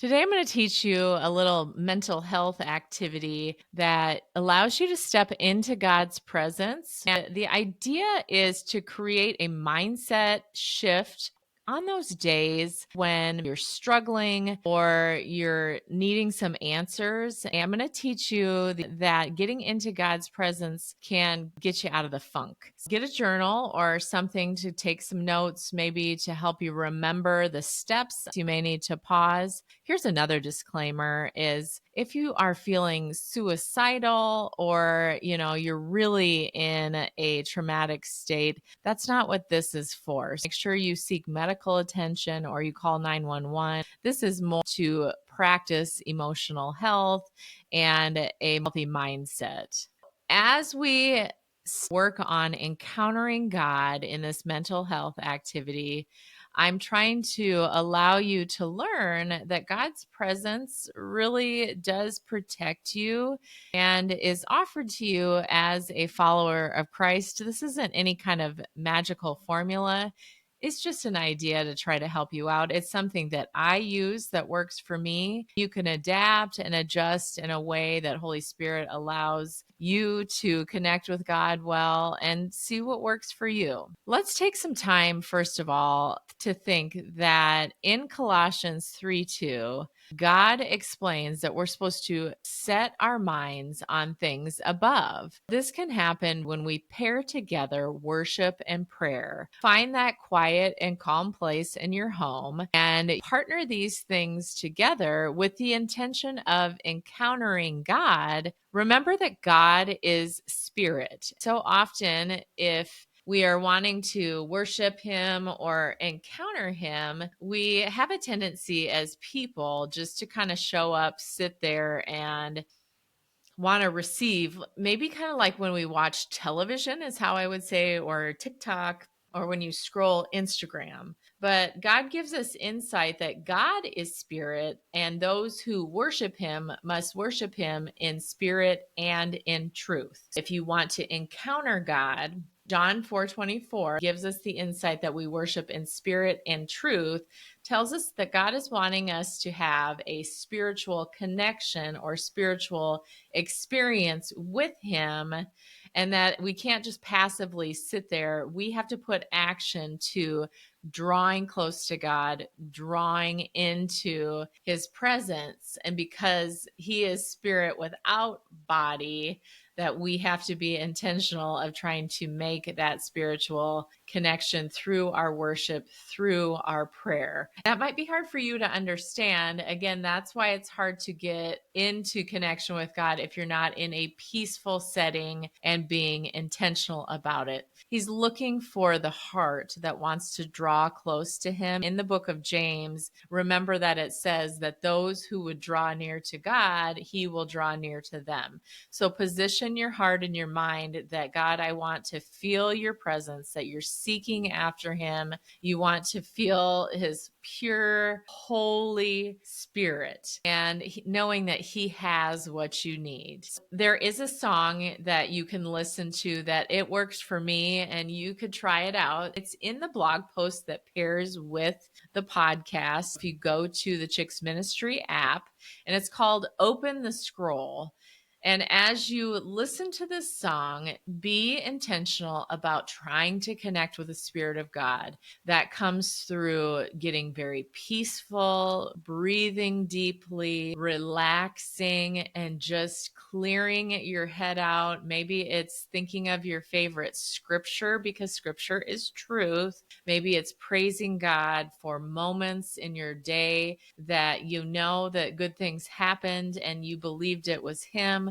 Today, I'm going to teach you a little mental health activity that allows you to step into God's presence. And the idea is to create a mindset shift on those days when you're struggling or you're needing some answers. And I'm going to teach you that getting into God's presence can get you out of the funk. Get a journal or something to take some notes, maybe to help you remember the steps. You may need to pause. Here's another disclaimer is if you are feeling suicidal or, you're really in a traumatic state, that's not what this is for. So make sure you seek medical attention or you call 911. This is more to practice emotional health and a healthy mindset. As we work on encountering God in this mental health activity, I'm trying to allow you to learn that God's presence really does protect you and is offered to you as a follower of Christ. This isn't any kind of magical formula. It's just an idea to try to help you out. It's something that I use that works for me. You can adapt and adjust in a way that Holy Spirit allows you to connect with God well and see what works for you. Let's take some time, first of all, to think that in Colossians 3:2, God explains that we're supposed to set our minds on things above. This can happen when we pair together worship and prayer. Find that quiet and calm place in your home and partner these things together with the intention of encountering God. Remember that God is spirit. So often, if we are wanting to worship him or encounter him, we have a tendency as people just to kind of show up, sit there, and want to receive, maybe kind of like when we watch television, is how I would say, or TikTok, or when you scroll Instagram. But God gives us insight that God is spirit, and those who worship him must worship him in spirit and in truth. If you want to encounter God, John 4:24 gives us the insight that we worship in spirit and truth, tells us that God is wanting us to have a spiritual connection or spiritual experience with him, and that we can't just passively sit there. We have to put action to drawing close to God, drawing into his presence. And because he is spirit without body, that we have to be intentional of trying to make that spiritual connection through our worship, through our prayer. That might be hard for you to understand. Again, that's why it's hard to get into connection with God if you're not in a peaceful setting and being intentional about it. He's looking for the heart that wants to draw close to him. In the book of James, remember that it says that those who would draw near to God, he will draw near to them. So position your heart and your mind that, God, I want to feel your presence, that you're seeking after him. You want to feel his pure, holy spirit, and knowing that he has what you need. There is a song that you can listen to that it works for me, and you could try it out. It's in the blog post that pairs with the podcast. If you go to the Chicks Ministry app, and it's called Open the Scroll. And as you listen to this song, be intentional about trying to connect with the Spirit of God. That comes through getting very peaceful, breathing deeply, relaxing, and just clearing your head out. Maybe it's thinking of your favorite scripture, because scripture is truth. Maybe it's praising God for moments in your day that you know that good things happened and you believed it was him.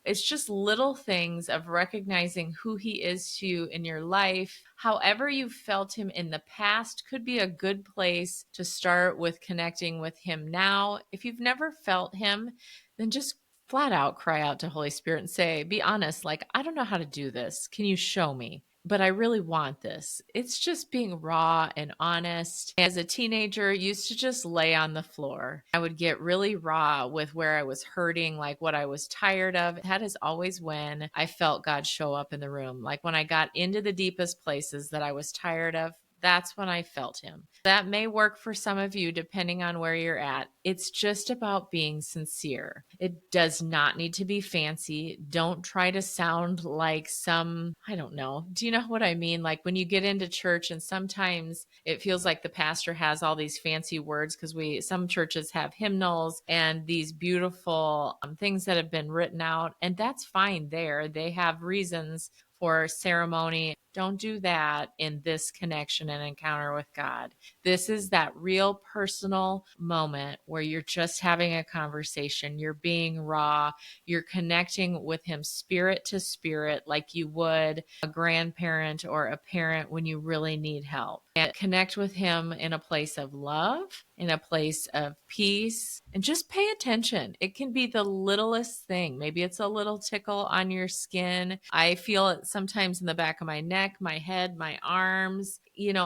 It's just little things of recognizing who he is to you in your life. However you felt him in the past could be a good place to start with connecting with him now. If you've never felt him, then just flat out cry out to Holy Spirit and say, be honest, like, I don't know how to do this. Can you show me? But I really want this. It's just being raw and honest. As a teenager, used to just lay on the floor. I would get really raw with where I was hurting, like what I was tired of. That is always when I felt God show up in the room. Like when I got into the deepest places that I was tired of, That's when I felt him. That may work for some of you depending on where you're at. It's just about being sincere. It does not need to be fancy. Don't try to sound like some, I don't know. Do you know what I mean? Like when you get into church and sometimes it feels like the pastor has all these fancy words because some churches have hymnals and these beautiful things that have been written out, and that's fine there. They have reasons for ceremony. Don't do that in this connection and encounter with God. This is that real personal moment where you're just having a conversation. You're being raw. You're connecting with him spirit to spirit like you would a grandparent or a parent when you really need help. And connect with him in a place of love, in a place of peace, and just pay attention. It can be the littlest thing. Maybe it's a little tickle on your skin. I feel it sometimes in the back of my neck, my head, my arms.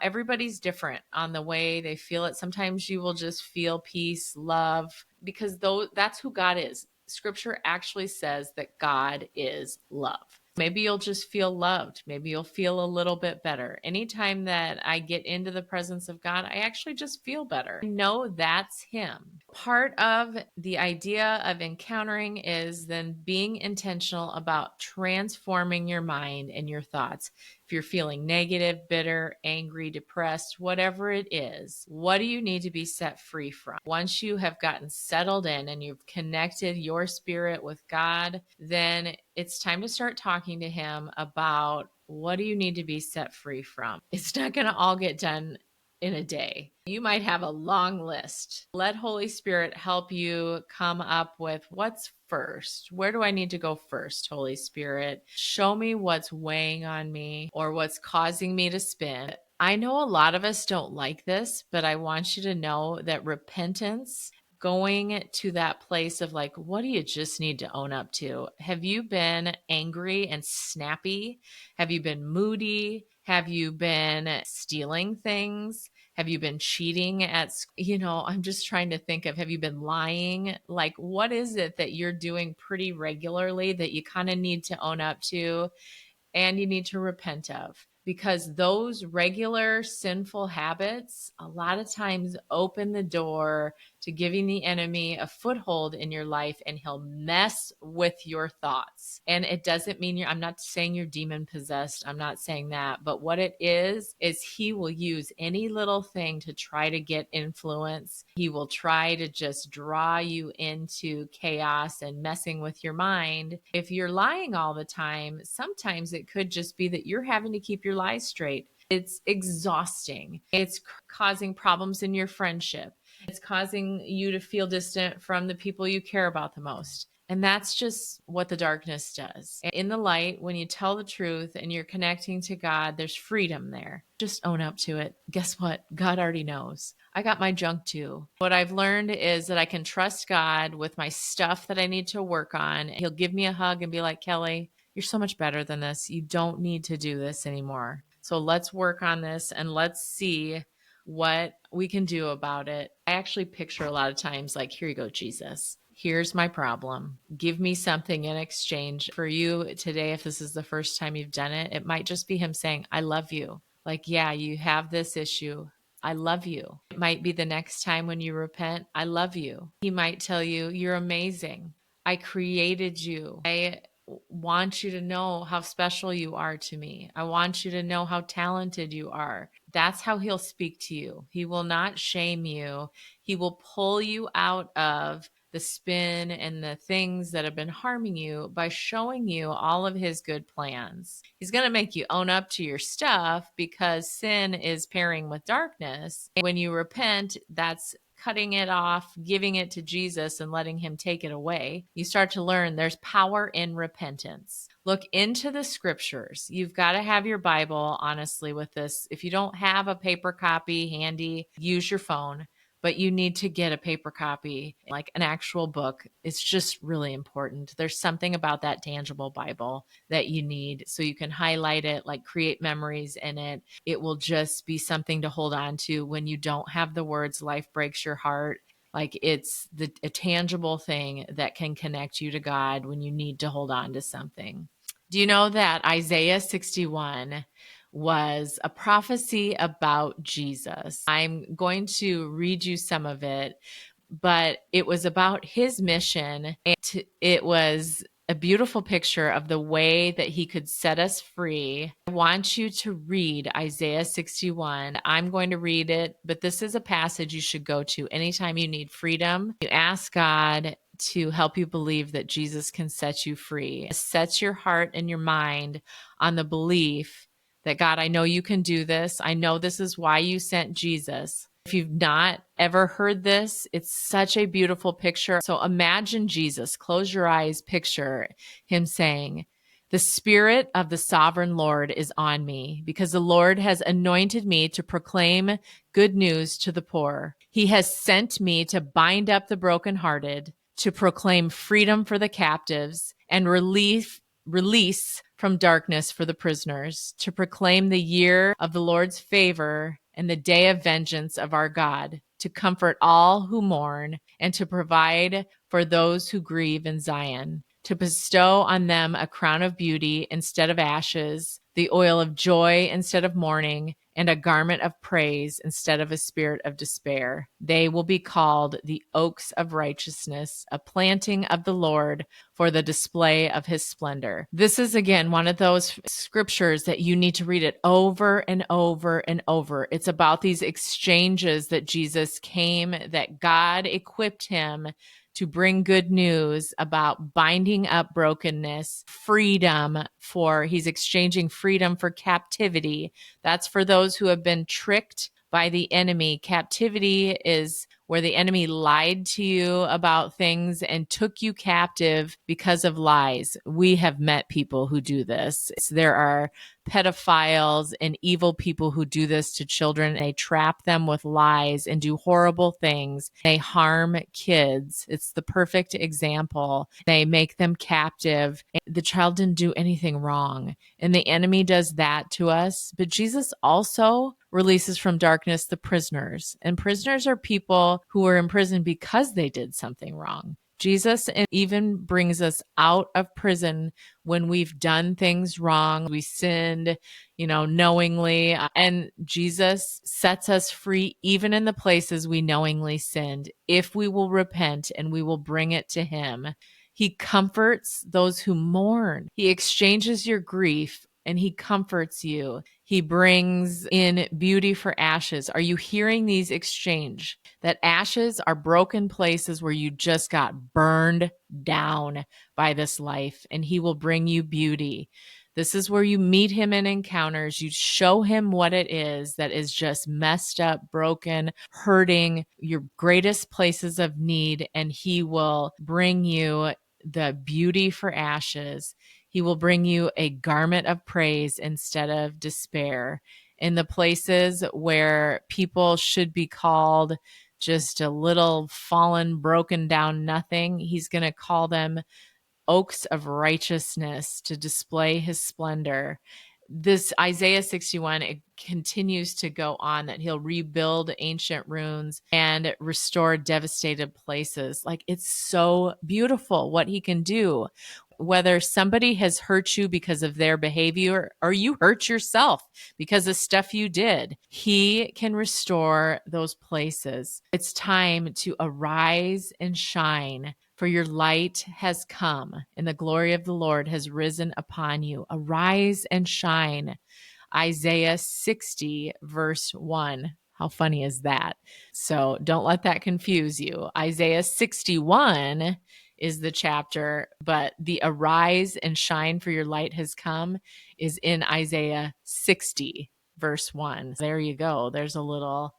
Everybody's different on the way they feel it. Sometimes you will just feel peace, love, because that's who God is. Scripture actually says that God is love. Maybe you'll just feel loved. Maybe you'll feel a little bit better. Anytime that I get into the presence of God, I actually just feel better. I know that's him. Part of the idea of encountering is then being intentional about transforming your mind and your thoughts. If you're feeling negative, bitter, angry, depressed, whatever it is, what do you need to be set free from? Once you have gotten settled in and you've connected your spirit with God, then it's time to start talking to him about what do you need to be set free from. It's not going to all get done in a day. You might have a long list. Let Holy Spirit help you come up with what's first. Where do I need to go first, Holy Spirit? Show me what's weighing on me or what's causing me to spin. I know a lot of us don't like this, but I want you to know that repentance, going to that place of like, what do you just need to own up to? Have you been angry and snappy? Have you been moody? Have you been stealing things? Have you been cheating I'm just trying to think of, have you been lying? Like, what is it that you're doing pretty regularly that you kind of need to own up to and you need to repent of? Because those regular sinful habits a lot of times open the door to giving the enemy a foothold in your life, and he'll mess with your thoughts. And it doesn't mean I'm not saying you're demon possessed. I'm not saying that. But what it is he will use any little thing to try to get influence. He will try to just draw you into chaos and messing with your mind. If you're lying all the time, sometimes it could just be that you're having to keep your lies straight. It's exhausting. It's causing problems in your friendship. It's causing you to feel distant from the people you care about the most. And that's just what the darkness does. In the light, when you tell the truth and you're connecting to God, there's freedom there. Just own up to it. Guess what? God already knows. I got my junk too. What I've learned is that I can trust God with my stuff that I need to work on. He'll give me a hug and be like, Kelly, you're so much better than this. You don't need to do this anymore. So let's work on this and let's see what we can do about it. I actually picture a lot of times like, here you go, Jesus. Here's my problem. Give me something in exchange. For you today, if this is the first time you've done it, it might just be him saying, I love you. Like, yeah, you have this issue. I love you. It might be the next time when you repent, I love you. He might tell you, you're amazing. I created you. I want you to know how special you are to me. I want you to know how talented you are. That's how he'll speak to you. He will not shame you. He will pull you out of the spin and the things that have been harming you by showing you all of his good plans. He's going to make you own up to your stuff because sin is pairing with darkness. When you repent, that's cutting it off, giving it to Jesus and letting him take it away. You start to learn there's power in repentance. Look into the scriptures. You've got to have your Bible, honestly, with this. If you don't have a paper copy handy, use your phone. But you need to get a paper copy, like an actual book. It's just really important. There's something about that tangible Bible that you need so you can highlight it, like create memories in it. It will just be something to hold on to when you don't have the words, life breaks your heart. Like it's a tangible thing that can connect you to God when you need to hold on to something. Do you know that Isaiah 61 was a prophecy about Jesus. I'm going to read you some of it, but it was about his mission. It was a beautiful picture of the way that he could set us free. I want you to read Isaiah 61. I'm going to read it, but this is a passage you should go to anytime you need freedom. You ask God to help you believe that Jesus can set you free. It sets your heart and your mind on the belief that, God, I know you can do this. I know this is why you sent Jesus. If you've not ever heard this, it's such a beautiful picture. So imagine Jesus, close your eyes, picture him saying, "The Spirit of the sovereign Lord is on me because the Lord has anointed me to proclaim good news to the poor. He has sent me to bind up the brokenhearted, to proclaim freedom for the captives and release from darkness for the prisoners, to proclaim the year of the Lord's favor and the day of vengeance of our God, to comfort all who mourn and to provide for those who grieve in Zion, to bestow on them a crown of beauty instead of ashes, the oil of joy instead of mourning, and a garment of praise instead of a spirit of despair. They will be called the oaks of righteousness, a planting of the Lord for the display of his splendor." This is, again, one of those scriptures that you need to read it over and over and over. It's about these exchanges that Jesus came, that God equipped him to bring good news about binding up brokenness, freedom he's exchanging freedom for captivity. That's for those who have been tricked by the enemy. Captivity is where the enemy lied to you about things and took you captive because of lies. We have met people who do this. There are pedophiles and evil people who do this to children. They trap them with lies and do horrible things. They harm kids. It's the perfect example. They make them captive. The child didn't do anything wrong. And the enemy does that to us. But Jesus also releases from darkness the prisoners. And prisoners are people who are in prison because they did something wrong. Jesus even brings us out of prison when we've done things wrong. We sinned, knowingly. And Jesus sets us free even in the places we knowingly sinned, if we will repent and we will bring it to him. He comforts those who mourn. He exchanges your grief and he comforts you. He brings in beauty for ashes. Are you hearing these exchange? That ashes are broken places where you just got burned down by this life, and he will bring you beauty. This is where you meet him in encounters. You show him what it is that is just messed up, broken, hurting, your greatest places of need, and he will bring you the beauty for ashes. He will bring you a garment of praise instead of despair. In the places where people should be called just a little fallen, broken down nothing, he's going to call them oaks of righteousness to display his splendor. This Isaiah 61, it continues to go on that he'll rebuild ancient ruins and restore devastated places. Like, it's so beautiful what he can do. Whether somebody has hurt you because of their behavior or you hurt yourself because of stuff you did, he can restore those places. It's time to arise and shine, for your light has come and the glory of the Lord has risen upon you. Arise and shine. Isaiah 60, verse 1. How funny is that? So don't let that confuse you. Isaiah 61 is the chapter, but the arise and shine for your light has come is in Isaiah 60, verse 1. There you go. There's a little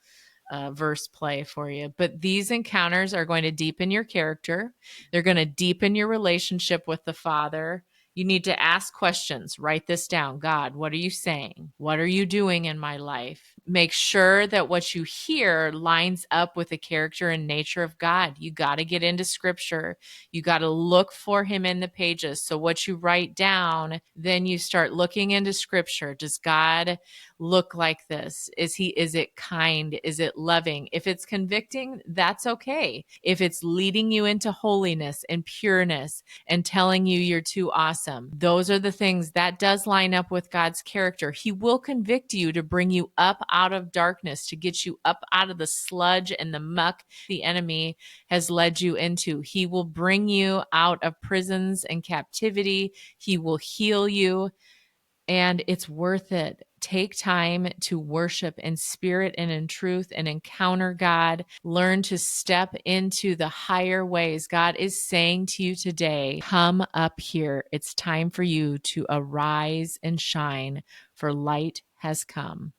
verse play for you. But these encounters are going to deepen your character. They're going to deepen your relationship with the Father. You need to ask questions. Write this down. God, what are you saying? What are you doing in my life? Make sure that what you hear lines up with the character and nature of God. You got to get into scripture. You got to look for him in the pages. So what you write down, then you start looking into scripture. Does God look like this? Is it kind? Is it loving? If it's convicting, that's okay. If it's leading you into holiness and pureness and telling you you're too awesome, those are the things that does line up with God's character. He will convict you to bring you up out of darkness, to get you up out of the sludge and the muck the enemy has led you into. He will bring you out of prisons and captivity. He will heal you, and it's worth it. Take time to worship in spirit and in truth and encounter God. Learn to step into the higher ways. God is saying to you today, come up here. It's time for you to arise and shine, for light has come.